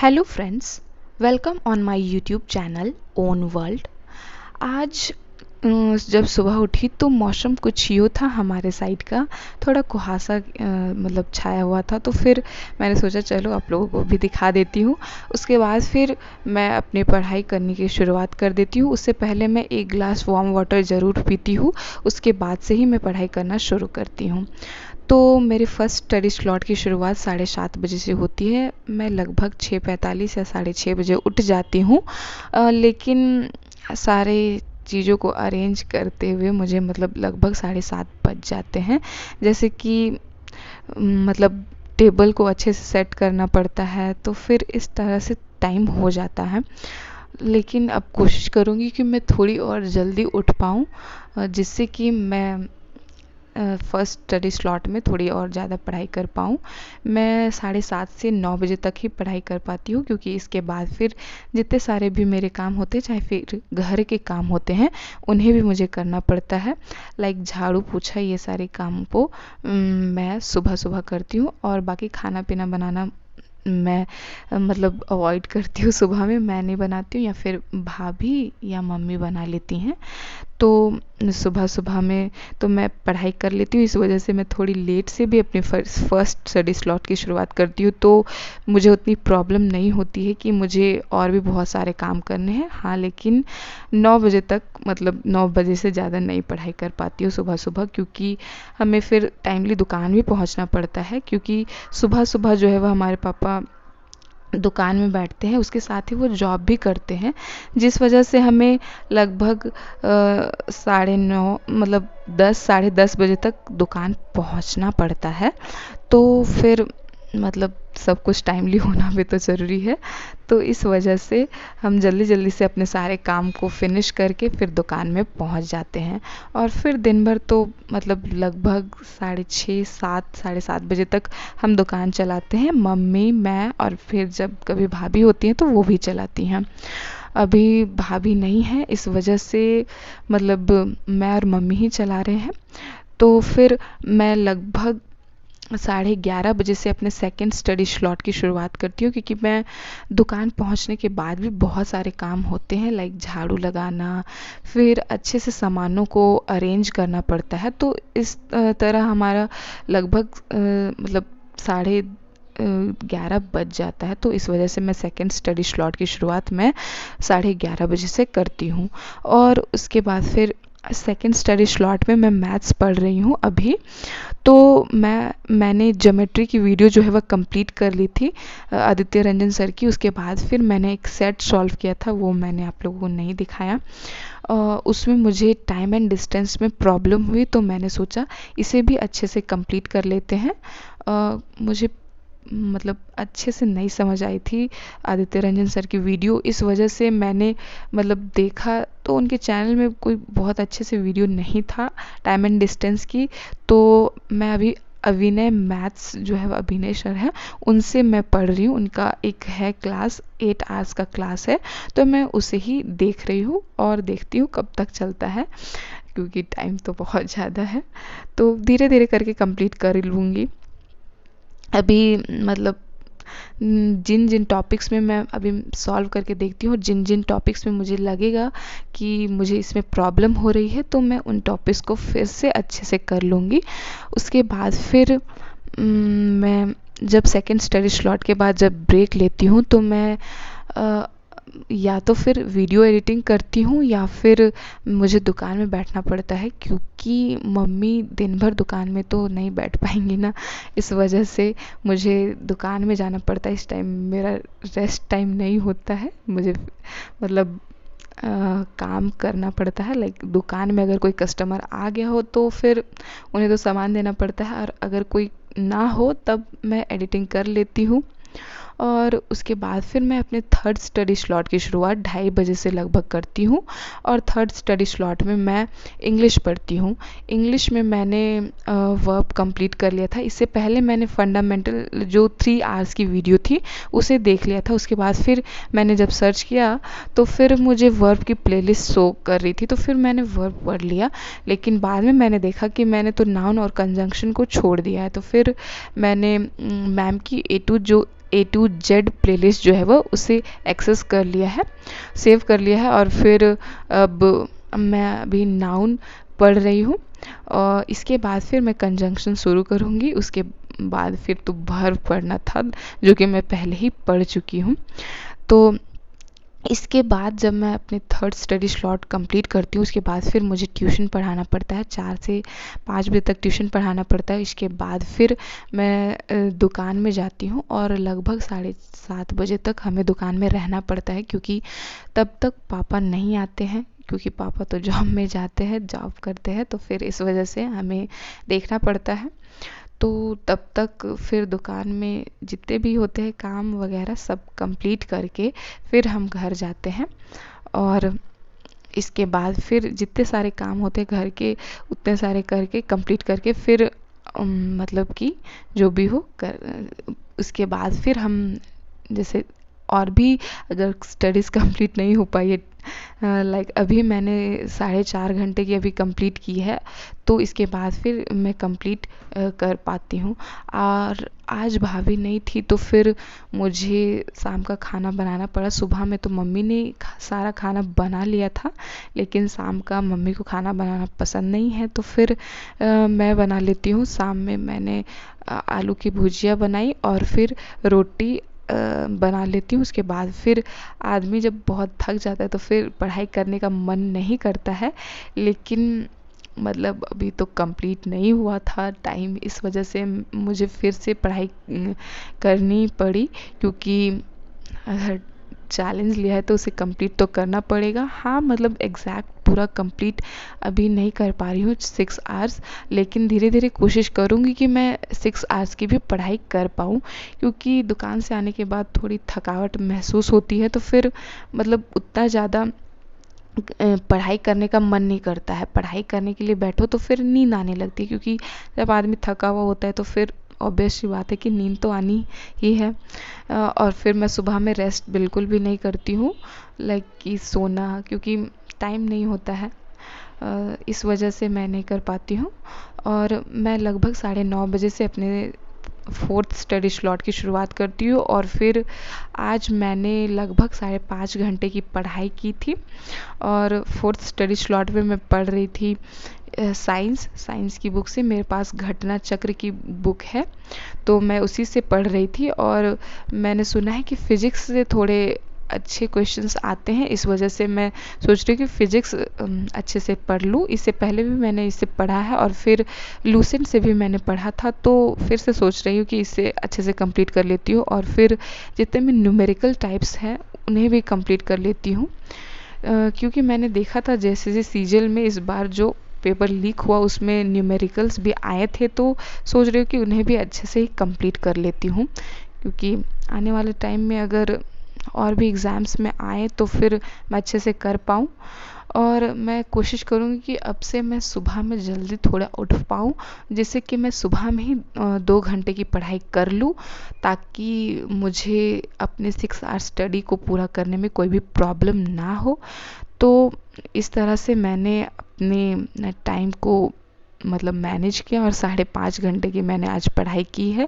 Hello friends, welcome on my YouTube channel own world. आज जब सुबह उठी तो मौसम कुछ यूँ था हमारे साइड का, थोड़ा कुहासा मतलब छाया हुआ था। तो फिर मैंने सोचा चलो आप लोगों को भी दिखा देती हूँ। उसके बाद फिर मैं अपनी पढ़ाई करने की शुरुआत कर देती हूँ। उससे पहले मैं एक गिलास वार्म वाटर ज़रूर पीती हूँ, उसके बाद से ही मैं पढ़ाई करना शुरू करती हूँ। तो मेरे फर्स्ट स्टडी स्लॉट की शुरुआत 7:30 बजे से होती है। मैं लगभग 6:45 या 6:30 बजे उठ जाती हूँ, लेकिन सारे चीज़ों को अरेंज करते हुए मुझे मतलब लगभग 7:30 बज जाते हैं। जैसे कि मतलब टेबल को अच्छे से सेट करना पड़ता है, तो फिर इस तरह से टाइम हो जाता है। लेकिन अब कोशिश करूँगी कि मैं थोड़ी और जल्दी उठ पाऊँ, जिससे कि मैं फर्स्ट स्टडी स्लॉट में थोड़ी और ज़्यादा पढ़ाई कर पाऊँ। मैं 7:30 से 9 बजे तक ही पढ़ाई कर पाती हूँ, क्योंकि इसके बाद फिर जितने सारे भी मेरे काम होते हैं, चाहे फिर घर के काम होते हैं, उन्हें भी मुझे करना पड़ता है। लाइक झाड़ू पोछा, ये सारे काम को मैं सुबह सुबह करती हूँ। और बाकी खाना पीना बनाना मैं मतलब अवॉइड करती हूँ। सुबह में मैं नहीं बनाती हूँ, या फिर भाभी या मम्मी बना लेती हैं। तो सुबह सुबह में तो मैं पढ़ाई कर लेती हूँ। इस वजह से मैं थोड़ी लेट से भी अपने फर्स्ट स्टडी स्लॉट की शुरुआत करती हूँ, तो मुझे उतनी प्रॉब्लम नहीं होती है कि मुझे और भी बहुत सारे काम करने हैं। हाँ, लेकिन 9 बजे तक, मतलब 9 बजे से ज़्यादा नहीं पढ़ाई कर पाती हूँ सुबह सुबह, क्योंकि हमें फिर टाइमली दुकान भी पहुँचना पड़ता है। क्योंकि सुबह सुबह जो है वह हमारे पापा दुकान में बैठते हैं, उसके साथ ही वो जॉब भी करते हैं, जिस वजह से हमें लगभग 9:30 मतलब 10 साढ़े 10 बजे तक दुकान पहुंचना पड़ता है। तो फिर मतलब सब कुछ टाइमली होना भी तो ज़रूरी है। तो इस वजह से हम जल्दी जल्दी से अपने सारे काम को फिनिश करके फिर दुकान में पहुंच जाते हैं। और फिर दिन भर तो मतलब लगभग 6:30 7 बजे तक हम दुकान चलाते हैं, मम्मी, मैं, और फिर जब कभी भाभी होती हैं तो वो भी चलाती हैं। अभी भाभी नहीं है, इस वजह से मतलब मैं और मम्मी ही चला रहे हैं। तो फिर मैं लगभग 11:30 बजे से अपने सेकंड स्टडी स्लॉट की शुरुआत करती हूँ, क्योंकि मैं दुकान पहुँचने के बाद भी बहुत सारे काम होते हैं, लाइक झाड़ू लगाना, फिर अच्छे से सामानों को अरेंज करना पड़ता है। तो इस तरह हमारा लगभग मतलब 11:30 बज जाता है। तो इस वजह से मैं सेकंड स्टडी स्लॉट की शुरुआत मैं 11:30 बजे से करती हूँ। और उसके बाद फिर सेकंड स्टडी स्लॉट में मैं मैथ्स पढ़ रही हूँ अभी। तो मैंने ज्योमेट्री की वीडियो जो है वह कंप्लीट कर ली थी आदित्य रंजन सर की। उसके बाद फिर मैंने एक सेट सॉल्व किया था, वो मैंने आप लोगों को नहीं दिखाया। उसमें मुझे टाइम एंड डिस्टेंस में प्रॉब्लम हुई, तो मैंने सोचा इसे भी अच्छे से कंप्लीट कर लेते हैं। मुझे मतलब अच्छे से नहीं समझ आई थी आदित्य रंजन सर की वीडियो, इस वजह से मैंने मतलब देखा तो उनके चैनल में कोई बहुत अच्छे से वीडियो नहीं था टाइम एंड डिस्टेंस की। तो मैं अभी अभिनय मैथ्स जो है, अभिनय सर है, उनसे मैं पढ़ रही हूँ। उनका एक है क्लास, 8 आवर्स का क्लास है, तो मैं उसे ही देख रही हूँ और देखती हूँ कब तक चलता है, क्योंकि टाइम तो बहुत ज़्यादा है। तो धीरे धीरे करके कंप्लीट कर लूँगी। अभी मतलब जिन जिन टॉपिक्स में मैं अभी सॉल्व करके देखती हूँ, जिन जिन टॉपिक्स में मुझे लगेगा कि मुझे इसमें प्रॉब्लम हो रही है, तो मैं उन टॉपिक्स को फिर से अच्छे से कर लूँगी। उसके बाद फिर मैं जब सेकंड स्टडी स्लॉट के बाद जब ब्रेक लेती हूँ, तो मैं या तो फिर वीडियो एडिटिंग करती हूँ, या फिर मुझे दुकान में बैठना पड़ता है, क्योंकि मम्मी दिन भर दुकान में तो नहीं बैठ पाएंगी ना। इस वजह से मुझे दुकान में जाना पड़ता है। इस टाइम मेरा रेस्ट टाइम नहीं होता है, मुझे मतलब काम करना पड़ता है। लाइक दुकान में अगर कोई कस्टमर आ गया हो तो फिर उन्हें तो सामान देना पड़ता है, और अगर कोई ना हो तब मैं एडिटिंग कर लेती हूँ। और उसके बाद फिर मैं अपने थर्ड स्टडी स्लॉट की शुरुआत 2:30 बजे से लगभग करती हूँ। और थर्ड स्टडी स्लॉट में मैं इंग्लिश पढ़ती हूँ। इंग्लिश में मैंने वर्ब कंप्लीट कर लिया था। इससे पहले मैंने फंडामेंटल जो 3 आवर्स की वीडियो थी उसे देख लिया था। उसके बाद फिर मैंने जब सर्च किया तो फिर मुझे वर्ब की प्लेलिस्ट शो कर रही थी, तो फिर मैंने वर्ब पढ़ लिया। लेकिन बाद में मैंने देखा कि मैंने तो नाउन और कंजंक्शन को छोड़ दिया है। तो फिर मैंने मैम की A2 जो A to Z प्लेलिस्ट जो है वो उसे एक्सेस कर लिया है, सेव कर लिया है। और फिर अब मैं अभी नाउन पढ़ रही हूँ और इसके बाद फिर मैं कंजंक्शन शुरू करूँगी। उसके बाद फिर तो वर्ब पढ़ना था, जो कि मैं पहले ही पढ़ चुकी हूँ। तो इसके बाद जब मैं अपने थर्ड स्टडी स्लॉट कंप्लीट करती हूँ, उसके बाद फिर मुझे ट्यूशन पढ़ाना पड़ता है। 4 से 5 बजे तक ट्यूशन पढ़ाना पड़ता है। इसके बाद फिर मैं दुकान में जाती हूँ और लगभग 7:30 बजे तक हमें दुकान में रहना पड़ता है, क्योंकि तब तक पापा नहीं आते हैं, क्योंकि पापा तो जॉब में जाते हैं, जॉब करते हैं, तो फिर इस वजह से हमें देखना पड़ता है। तो तब तक फिर दुकान में जितने भी होते हैं काम वगैरह सब कंप्लीट करके फिर हम घर जाते हैं। और इसके बाद फिर जितने सारे काम होते हैं घर के, उतने सारे करके कंप्लीट करके फिर मतलब कि जो भी हो उसके बाद फिर हम जैसे और भी अगर स्टडीज़ कंप्लीट नहीं हो पाई है, लाइक अभी मैंने 4.5 घंटे की अभी कंप्लीट की है, तो इसके बाद फिर मैं कंप्लीट कर पाती हूँ। और आज भाभी नहीं थी तो फिर मुझे शाम का खाना बनाना पड़ा। सुबह में तो मम्मी ने सारा खाना बना लिया था, लेकिन शाम का मम्मी को खाना बनाना पसंद नहीं है, तो फिर मैं बना लेती हूँ। शाम में मैंने आलू की भुजिया बनाई और फिर रोटी बना लेती हूँ। उसके बाद फिर आदमी जब बहुत थक जाता है तो फिर पढ़ाई करने का मन नहीं करता है, लेकिन मतलब अभी तो कंप्लीट नहीं हुआ था टाइम, इस वजह से मुझे फिर से पढ़ाई करनी पड़ी, क्योंकि अगर चैलेंज लिया है तो उसे कंप्लीट तो करना पड़ेगा। हाँ, मतलब एग्जैक्ट पूरा कंप्लीट अभी नहीं कर पा रही हूँ 6 आवर्स, लेकिन धीरे धीरे कोशिश करूँगी कि मैं 6 आवर्स की भी पढ़ाई कर पाऊँ, क्योंकि दुकान से आने के बाद थोड़ी थकावट महसूस होती है, तो फिर मतलब उतना ज़्यादा पढ़ाई करने का मन नहीं करता है। पढ़ाई करने के लिए बैठो तो फिर नींद आने लगती है, क्योंकि जब आदमी थका हुआ होता है तो फिर ऑब्वियस सी बात है कि नींद तो आनी ही है। और फिर मैं सुबह में रेस्ट बिल्कुल भी नहीं करती हूँ, लाइक कि सोना, क्योंकि टाइम नहीं होता है, इस वजह से मैं नहीं कर पाती हूँ। और मैं लगभग 9:30 बजे से अपने फोर्थ स्टडी स्लॉट की शुरुआत करती हूँ। और फिर आज मैंने लगभग 5.5 घंटे की पढ़ाई की थी। और फोर्थ स्टडी स्लॉट में मैं पढ़ रही थी साइंस की बुक से। मेरे पास घटना चक्र की बुक है, तो मैं उसी से पढ़ रही थी। और मैंने सुना है कि फ़िज़िक्स से थोड़े अच्छे क्वेश्चंस आते हैं, इस वजह से मैं सोच रही हूँ कि फ़िज़िक्स अच्छे से पढ़ लूँ। इससे पहले भी मैंने इसे पढ़ा है और फिर लूसेंट से भी मैंने पढ़ा था, तो फिर से सोच रही हूँ कि इसे अच्छे से कंप्लीट कर लेती हूँ और फिर जितने भी न्यूमेरिकल टाइप्स हैं उन्हें भी कंप्लीट कर लेती हूँ। क्योंकि मैंने देखा था जैसे सीजीएल में इस बार जो पेपर लीक हुआ उसमें न्यूमेरिकल्स भी आए थे, तो सोच रही हूँ कि उन्हें भी अच्छे से ही कंप्लीट कर लेती हूँ, क्योंकि आने वाले टाइम में अगर और भी एग्ज़ाम्स में आए तो फिर मैं अच्छे से कर पाऊँ। और मैं कोशिश करूँगी कि अब से मैं सुबह में जल्दी थोड़ा उठ पाऊँ, जिससे कि मैं सुबह में ही 2 घंटे की पढ़ाई कर लूँ, ताकि मुझे अपने 6 आवर्स स्टडी को पूरा करने में कोई भी प्रॉब्लम ना हो। तो इस तरह से मैंने अपने टाइम को मतलब मैनेज किया और 5.5 घंटे की मैंने आज पढ़ाई की है।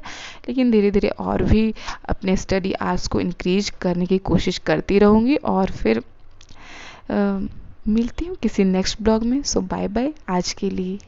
लेकिन धीरे धीरे और भी अपने स्टडी आवर्स को इंक्रीज करने की कोशिश करती रहूँगी। और फिर मिलती हूँ किसी नेक्स्ट ब्लॉग में। सो बाय बाय आज के लिए।